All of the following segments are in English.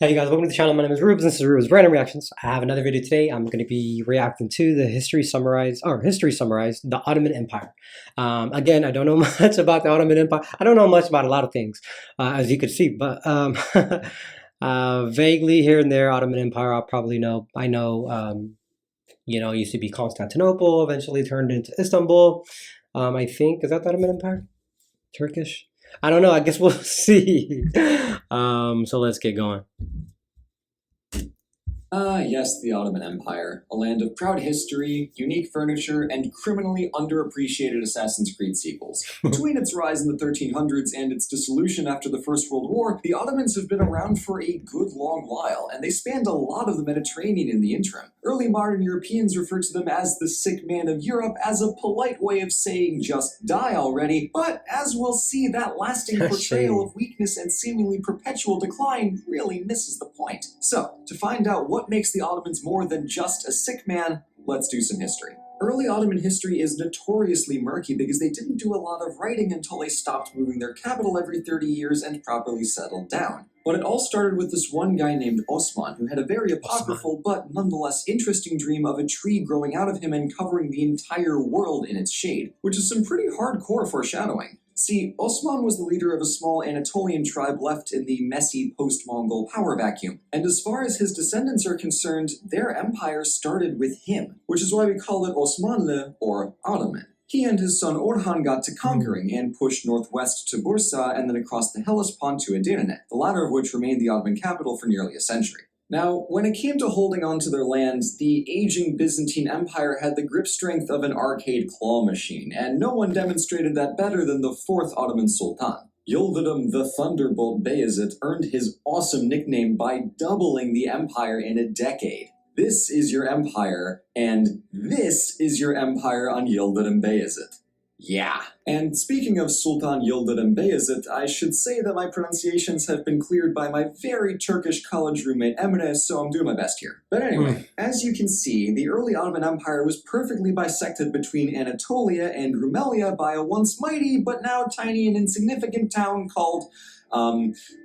Hey guys, welcome to the channel. My name is Ruebz. This is Ruebz Random Reactions. I have another video today. I'm going to be reacting to the history summarized, the Ottoman Empire. Again, I don't know much about the Ottoman Empire. I don't know much about a lot of things, as you could see, but vaguely here and there, Ottoman Empire. I'll probably know. I know, it used to be Constantinople, eventually turned into Istanbul. I think is that the Ottoman Empire? Turkish? I don't know. I guess we'll see. So let's get going. Yes, the Ottoman Empire, a land of proud history, unique furniture, and criminally underappreciated Assassin's Creed sequels. Between its rise in the 1300s and its dissolution after the First World War, the Ottomans have been around for a good long while, and they spanned a lot of the Mediterranean in the interim. Early modern Europeans referred to them as the sick man of Europe as a polite way of saying just die already, but as we'll see, that lasting portrayal of weakness and seemingly perpetual decline really misses the point. So, to find out what makes the Ottomans more than just a sick man, let's do some history. Early Ottoman history is notoriously murky because they didn't do a lot of writing until they stopped moving their capital every 30 years and properly settled down. But it all started with this one guy named Osman, who had a very apocryphal but nonetheless interesting dream of a tree growing out of him and covering the entire world in its shade, which is some pretty hardcore foreshadowing. See, Osman was the leader of a small Anatolian tribe left in the messy post-Mongol power vacuum, and as far as his descendants are concerned, their empire started with him, which is why we call it Osmanlı or Ottoman. He and his son Orhan got to conquering and pushed northwest to Bursa and then across the Hellespont to Edirne, the latter of which remained the Ottoman capital for nearly a century. Now, when it came to holding on to their lands, the aging Byzantine Empire had the grip strength of an arcade claw machine, and no one demonstrated that better than the fourth Ottoman Sultan. Yıldırım the Thunderbolt Beyazıt earned his awesome nickname by doubling the empire in a decade. This is your empire, and this is your empire on Yıldırım Beyazıt. Yeah. And speaking of Sultan Yıldırım Beyazıt, I should say that my pronunciations have been cleared by my very Turkish college roommate Emine, so I'm doing my best here. But anyway, as you can see, the early Ottoman Empire was perfectly bisected between Anatolia and Rumelia by a once mighty but now tiny and insignificant town called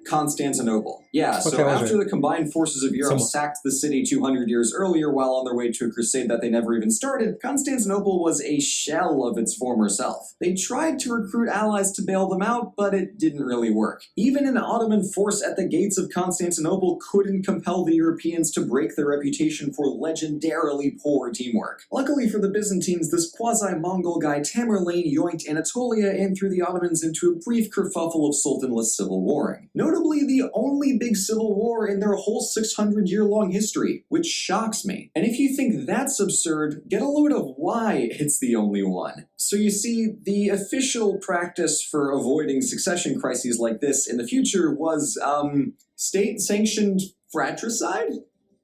Constantinople. Yeah, so after the combined forces of Europe sacked the city 200 years earlier while on their way to a crusade that they never even started, Constantinople was a shell of its former self. They tried to recruit allies to bail them out, but it didn't really work. Even an Ottoman force at the gates of Constantinople couldn't compel the Europeans to break their reputation for legendarily poor teamwork. Luckily for the Byzantines, this quasi-Mongol guy Tamerlane yoinked Anatolia and threw the Ottomans into a brief kerfuffle of sultanless civil warring. Notably, the only big civil war in their whole 600-year-long history, which shocks me. And if you think that's absurd, get a load of why it's the only one. So you see, the official practice for avoiding succession crises like this in the future was, state-sanctioned fratricide?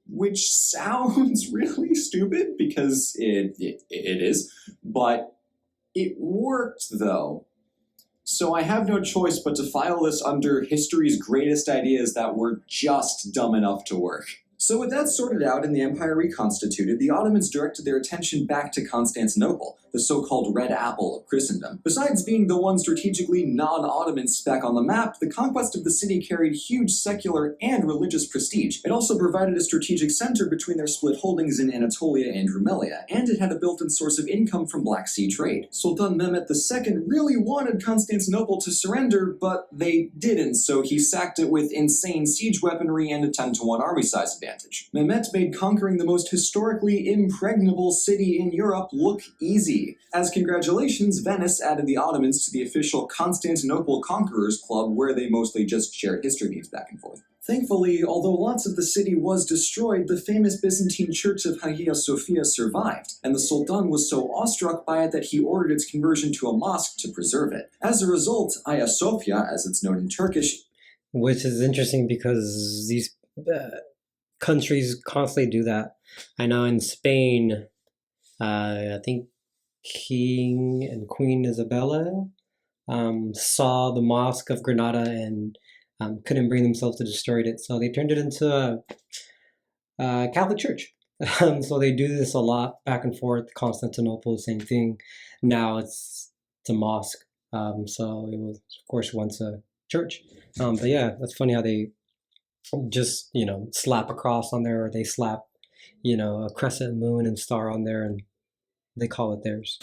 Which sounds really stupid, because it is, but it worked, though. So I have no choice but to file this under history's greatest ideas that were just dumb enough to work. So with that sorted out and the empire reconstituted, the Ottomans directed their attention back to Constantinople, the so-called red apple of Christendom. Besides being the one strategically non-Ottoman speck on the map, the conquest of the city carried huge secular and religious prestige. It also provided a strategic center between their split holdings in Anatolia and Rumelia, and it had a built-in source of income from Black Sea trade. Sultan Mehmet II really wanted Constantinople to surrender, but they didn't, so he sacked it with insane siege weaponry and a 10-to-1 army size advantage. Mehmet made conquering the most historically impregnable city in Europe look easy. As congratulations, Venice added the Ottomans to the official Constantinople Conquerors Club, where they mostly just shared history beats back and forth. Thankfully, although lots of the city was destroyed, the famous Byzantine church of Hagia Sophia survived, and the Sultan was so awestruck by it that he ordered its conversion to a mosque to preserve it. As a result, Hagia Sophia, as it's known in Turkish, which is interesting because these countries constantly do that. I know in Spain, I think King and Queen Isabella saw the Mosque of Granada and couldn't bring themselves to destroy it, so they turned it into a Catholic church. So they do this a lot, back and forth. Constantinople, same thing. Now it's a mosque. So it was, of course, once a church. But yeah, that's funny how they just, slap a cross on there, or they slap, a crescent moon and star on there, and they call it theirs.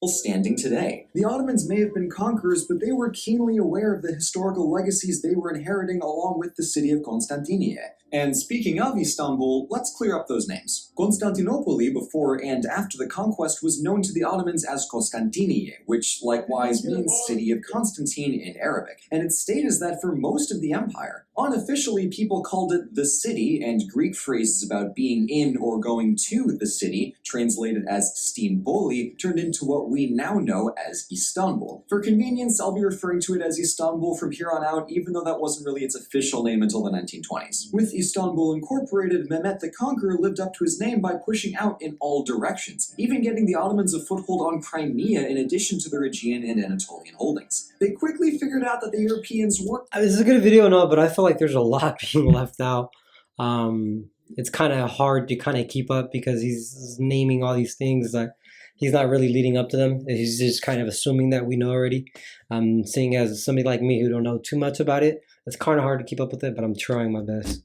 Standing today. The Ottomans may have been conquerors, but they were keenly aware of the historical legacies they were inheriting along with the city of Constantinople. And speaking of Istanbul, let's clear up those names. Constantinople, before and after the conquest, was known to the Ottomans as Constantiniye, which likewise means City of Constantine in Arabic. And its state is that for most of the empire. Unofficially, people called it the city, and Greek phrases about being in or going to the city, translated as Stinboli, turned into what we now know as Istanbul. For convenience, I'll be referring to it as Istanbul from here on out, even though that wasn't really its official name until the 1920s. With Istanbul incorporated, Mehmet the Conqueror lived up to his name by pushing out in all directions, even getting the Ottomans a foothold on Crimea in addition to their Aegean and Anatolian holdings. They quickly figured out that the Europeans weren't... This is a good video, no, but I feel like there's a lot being left out. It's kind of hard to kind of keep up because he's naming all these things that he's not really leading up to them. He's just kind of assuming that we know already. Seeing as somebody like me who don't know too much about it, it's kind of hard to keep up with it, but I'm trying my best.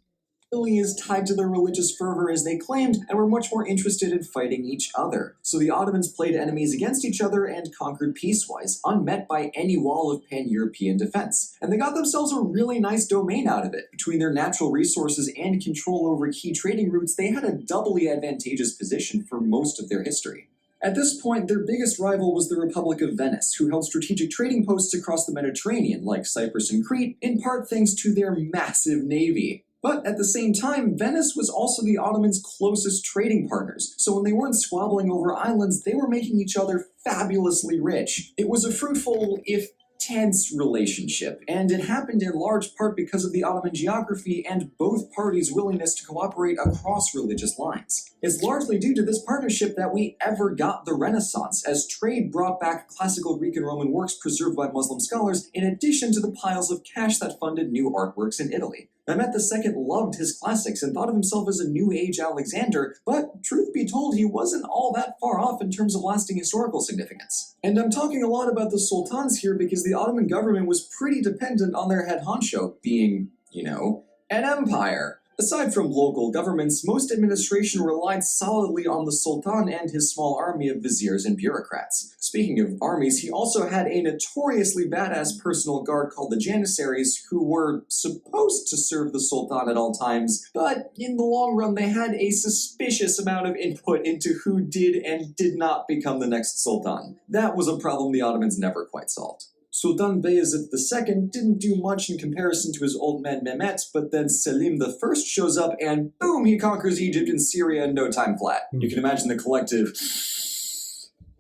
Is tied to their religious fervor as they claimed, and were much more interested in fighting each other. So the Ottomans played enemies against each other and conquered peacewise, unmet by any wall of pan-European defense. And they got themselves a really nice domain out of it. Between their natural resources and control over key trading routes, they had a doubly advantageous position for most of their history. At this point, their biggest rival was the Republic of Venice, who held strategic trading posts across the Mediterranean, like Cyprus and Crete, in part thanks to their massive navy. But at the same time, Venice was also the Ottomans' closest trading partners, so when they weren't squabbling over islands, they were making each other fabulously rich. It was a fruitful, if tense relationship, and it happened in large part because of the Ottoman geography and both parties' willingness to cooperate across religious lines. It's largely due to this partnership that we ever got the Renaissance, as trade brought back classical Greek and Roman works preserved by Muslim scholars, in addition to the piles of cash that funded new artworks in Italy. Mehmet II loved his classics and thought of himself as a New Age Alexander, but truth be told, he wasn't all that far off in terms of lasting historical significance. And I'm talking a lot about the sultans here because the Ottoman government was pretty dependent on their head honcho being, an empire. Aside from local governments, most administration relied solidly on the Sultan and his small army of viziers and bureaucrats. Speaking of armies, he also had a notoriously badass personal guard called the Janissaries, who were supposed to serve the Sultan at all times, but in the long run they had a suspicious amount of input into who did and did not become the next Sultan. That was a problem the Ottomans never quite solved. Sultan Bayezid II didn't do much in comparison to his old man Mehmet, but then Selim I shows up and boom, he conquers Egypt and Syria in no time flat. You can imagine the collective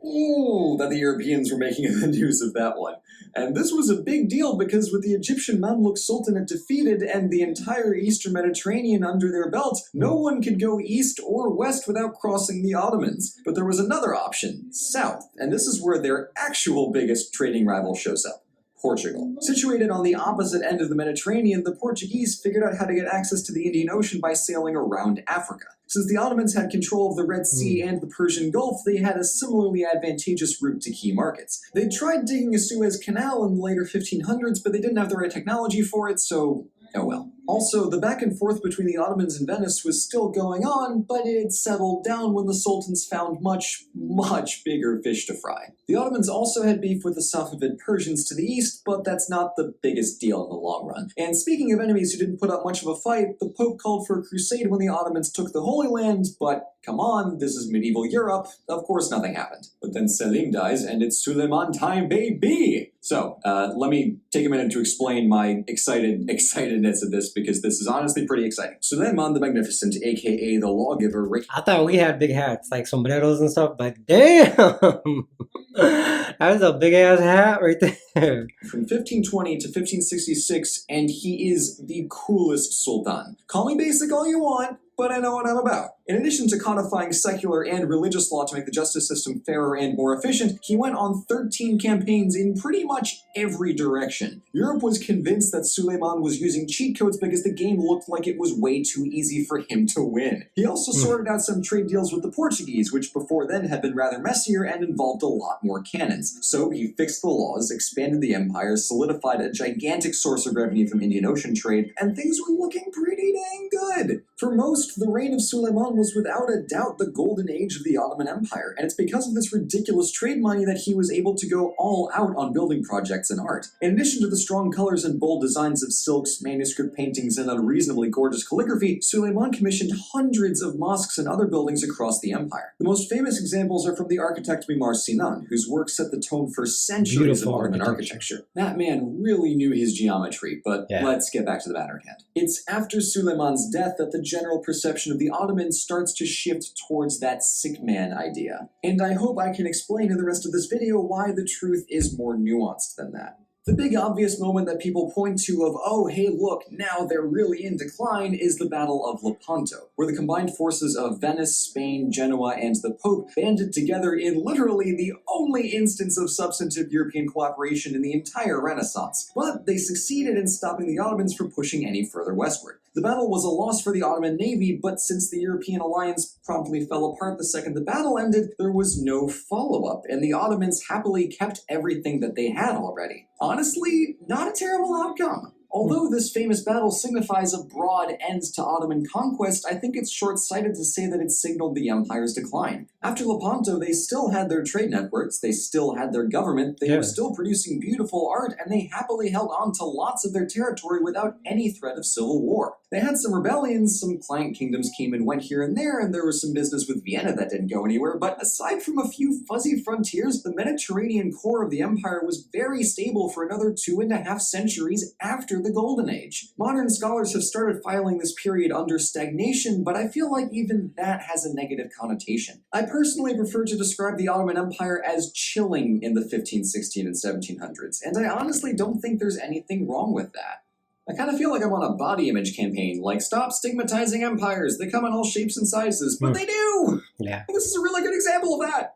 ooh that the Europeans were making in the news of that one. And this was a big deal because with the Egyptian Mamluk Sultanate defeated and the entire Eastern Mediterranean under their belt, no one could go east or west without crossing the Ottomans. But there was another option, south, and this is where their actual biggest trading rival shows up. Portugal. Situated on the opposite end of the Mediterranean, the Portuguese figured out how to get access to the Indian Ocean by sailing around Africa. Since the Ottomans had control of the Red Sea and the Persian Gulf, they had a similarly advantageous route to key markets. They tried digging a Suez Canal in the later 1500s, but they didn't have the right technology for it, so oh well. Also, the back and forth between the Ottomans and Venice was still going on, but it settled down when the sultans found much, much bigger fish to fry. The Ottomans also had beef with the Safavid Persians to the east, but that's not the biggest deal in the long run. And speaking of enemies who didn't put up much of a fight, the Pope called for a crusade when the Ottomans took the Holy Land, but come on, this is medieval Europe. Of course nothing happened. But then Selim dies, and it's Suleiman time, baby! So, let me take a minute to explain my excitedness at this, because this is honestly pretty exciting. Suleiman the Magnificent, aka the Lawgiver, I thought we had big hats, like sombreros and stuff, but damn! That's a big ass hat right there. From 1520 to 1566, and he is the coolest sultan. Call me basic all you want, but I know what I'm about. In addition to codifying secular and religious law to make the justice system fairer and more efficient, he went on 13 campaigns in pretty much every direction. Europe was convinced that Suleiman was using cheat codes because the game looked like it was way too easy for him to win. He also sorted out some trade deals with the Portuguese, which before then had been rather messier and involved a lot more cannons. So he fixed the laws, expanded the empire, solidified a gigantic source of revenue from Indian Ocean trade, and things were looking pretty dang good. For most, the reign of Suleiman was without a doubt the golden age of the Ottoman Empire, and it's because of this ridiculous trade money that he was able to go all out on building projects and art. In addition to the strong colors and bold designs of silks, manuscript paintings, and unreasonably gorgeous calligraphy, Suleiman commissioned hundreds of mosques and other buildings across the empire. The most famous examples are from the architect Mimar Sinan, whose work set the tone for centuries of Ottoman architecture. That man really knew his geometry, but let's get back to the matter at hand. It's after Suleiman's death that the general perception of the Ottomans starts to shift towards that sick man idea. And I hope I can explain in the rest of this video why the truth is more nuanced than that. The big obvious moment that people point to of, oh, hey, look, now they're really in decline is the Battle of Lepanto, where the combined forces of Venice, Spain, Genoa, and the Pope banded together in literally the only instance of substantive European cooperation in the entire Renaissance. But they succeeded in stopping the Ottomans from pushing any further westward. The battle was a loss for the Ottoman navy, but since the European alliance promptly fell apart the second the battle ended, there was no follow-up, and the Ottomans happily kept everything that they had already. Honestly, not a terrible outcome. Although this famous battle signifies a broad end to Ottoman conquest, I think it's short-sighted to say that it signaled the empire's decline. After Lepanto, they still had their trade networks, they still had their government, they were still producing beautiful art, and they happily held on to lots of their territory without any threat of civil war. They had some rebellions, some client kingdoms came and went here and there was some business with Vienna that didn't go anywhere, but aside from a few fuzzy frontiers, the Mediterranean core of the empire was very stable for another 2.5 centuries after the Golden Age. Modern scholars have started filing this period under stagnation, but I feel like even that has a negative connotation. I personally prefer to describe the Ottoman Empire as chilling in the 1516 and 1700s, and I honestly don't think there's anything wrong with that. I kind of feel like I'm on a body image campaign, like stop stigmatizing empires, they come in all shapes and sizes, but they do! Yeah. And this is a really good example of that.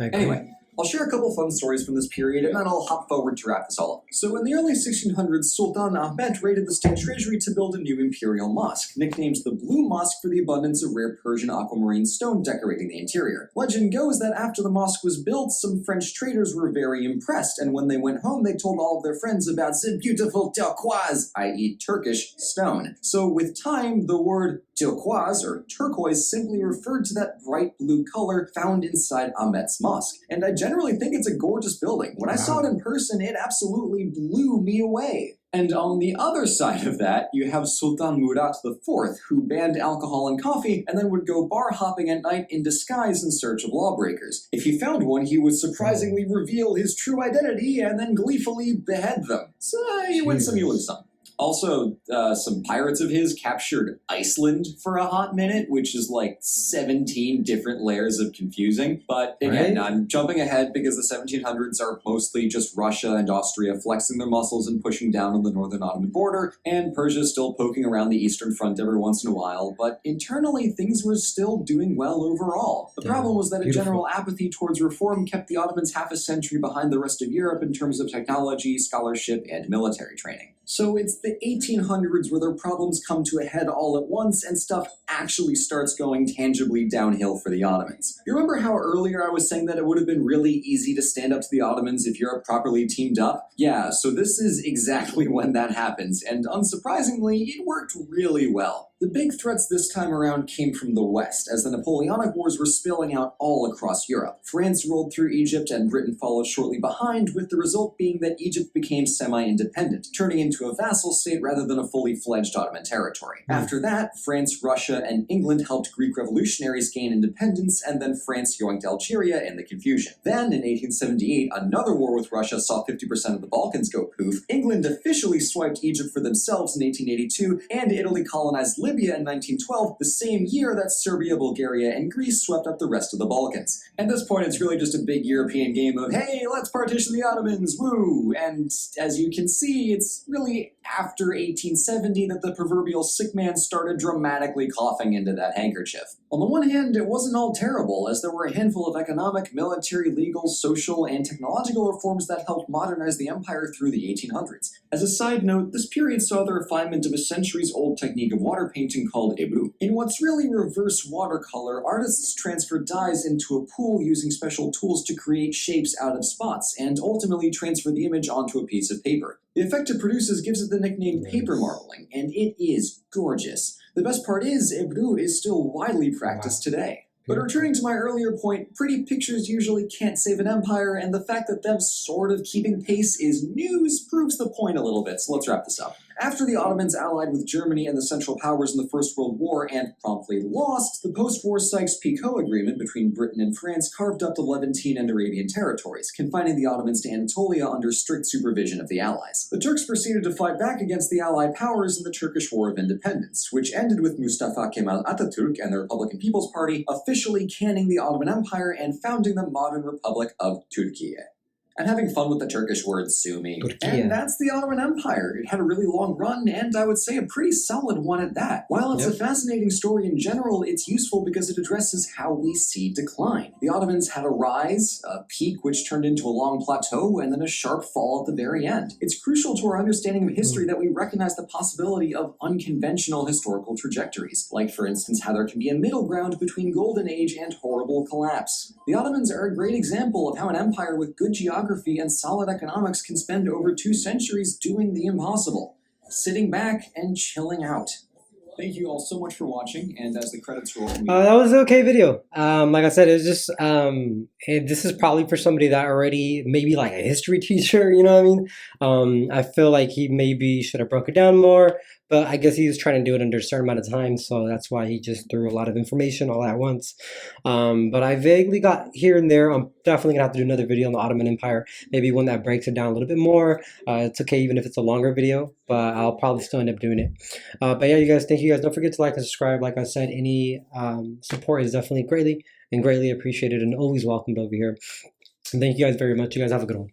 Anyway, I'll share a couple fun stories from this period, and then I'll hop forward to wrap this all up. So in the early 1600s, Sultan Ahmed raided the state treasury to build a new imperial mosque, nicknamed the Blue Mosque for the abundance of rare Persian aquamarine stone decorating the interior. Legend goes that after the mosque was built, some French traders were very impressed, and when they went home, they told all of their friends about the beautiful turquoise, i.e. Turkish, stone. So with time, the word turquoise, or turquoise, simply referred to that bright blue color found inside Ahmed's mosque. And I generally think it's a gorgeous building. When I saw it in person, it absolutely blew me away. And on the other side of that, you have Sultan Murat IV, who banned alcohol and coffee, and then would go bar hopping at night in disguise in search of lawbreakers. If he found one, he would surprisingly reveal his true identity and then gleefully behead them. So you win some, you lose some. Also, some pirates of his captured Iceland for a hot minute, which is like 17 different layers of confusing. But again, I'm jumping ahead because the 1700s are mostly just Russia and Austria flexing their muscles and pushing down on the northern Ottoman border, and Persia still poking around the eastern front every once in a while. But internally, things were still doing well overall. The problem was that a general apathy towards reform kept the Ottomans half a century behind the rest of Europe in terms of technology, scholarship, and military training. So it's the 1800s where their problems come to a head all at once and stuff actually starts going tangibly downhill for the Ottomans. You remember how earlier I was saying that it would have been really easy to stand up to the Ottomans if Europe properly teamed up? Yeah, so this is exactly when that happens, and unsurprisingly, it worked really well. The big threats this time around came from the West, as the Napoleonic Wars were spilling out all across Europe. France rolled through Egypt and Britain followed shortly behind, with the result being that Egypt became semi-independent, turning into a vassal state rather than a fully fledged Ottoman territory. After that, France, Russia, and England helped Greek revolutionaries gain independence, and then France yoinked Algeria in the confusion. Then, in 1878, another war with Russia saw 50% of the Balkans go poof, England officially swiped Egypt for themselves in 1882, and Italy colonized Libya in 1912, the same year that Serbia, Bulgaria, and Greece swept up the rest of the Balkans. At this point, it's really just a big European game of, hey, let's partition the Ottomans, woo! And as you can see, it's really after 1870 that the proverbial sick man started dramatically coughing into that handkerchief. On the one hand, it wasn't all terrible, as there were a handful of economic, military, legal, social, and technological reforms that helped modernize the empire through the 1800s. As a side note, this period saw the refinement of a centuries-old technique of water painting called ebru. In what's really reverse watercolor, artists transfer dyes into a pool using special tools to create shapes out of spots, and ultimately transfer the image onto a piece of paper. The effect it produces gives it the nickname paper marbling, and it is gorgeous. The best part is, ebru is still widely practiced today. But returning to my earlier point, pretty pictures usually can't save an empire, and the fact that them sort of keeping pace is news proves the point a little bit, so let's wrap this up. After the Ottomans allied with Germany and the Central Powers in the First World War and promptly lost, the post-war Sykes-Picot Agreement between Britain and France carved up the Levantine and Arabian territories, confining the Ottomans to Anatolia under strict supervision of the Allies. The Turks proceeded to fight back against the Allied powers in the Turkish War of Independence, which ended with Mustafa Kemal Atatürk and the Republican People's Party officially canning the Ottoman Empire and founding the modern Republic of Turkey. And having fun with the Turkish word sumi. And that's the Ottoman Empire. It had a really long run, and I would say a pretty solid one at that. While it's a fascinating story in general, it's useful because it addresses how we see decline. The Ottomans had a rise, a peak which turned into a long plateau, and then a sharp fall at the very end. It's crucial to our understanding of history that we recognize the possibility of unconventional historical trajectories, like for instance how there can be a middle ground between golden age and horrible collapse. The Ottomans are a great example of how an empire with good geography and solid economics can spend over 2 centuries doing the impossible, sitting back and chilling out. Thank you all so much for watching, and as the credits roll... that was an okay video. Like I said, it's just, this is probably for somebody that already, maybe like a history teacher, you know what I mean? I feel like he maybe should have broke it down more, but I guess he was trying to do it under a certain amount of time, so that's why he just threw a lot of information all at once. But I vaguely got here and there. I'm definitely gonna have to do another video on the Ottoman Empire, maybe one that breaks it down a little bit more. It's okay even if it's a longer video, but I'll probably still end up doing it. But yeah, you guys, thank you guys. Don't forget to like and subscribe. Like I said, any support is definitely greatly appreciated and always welcomed over here. And thank you guys very much. You guys have a good one.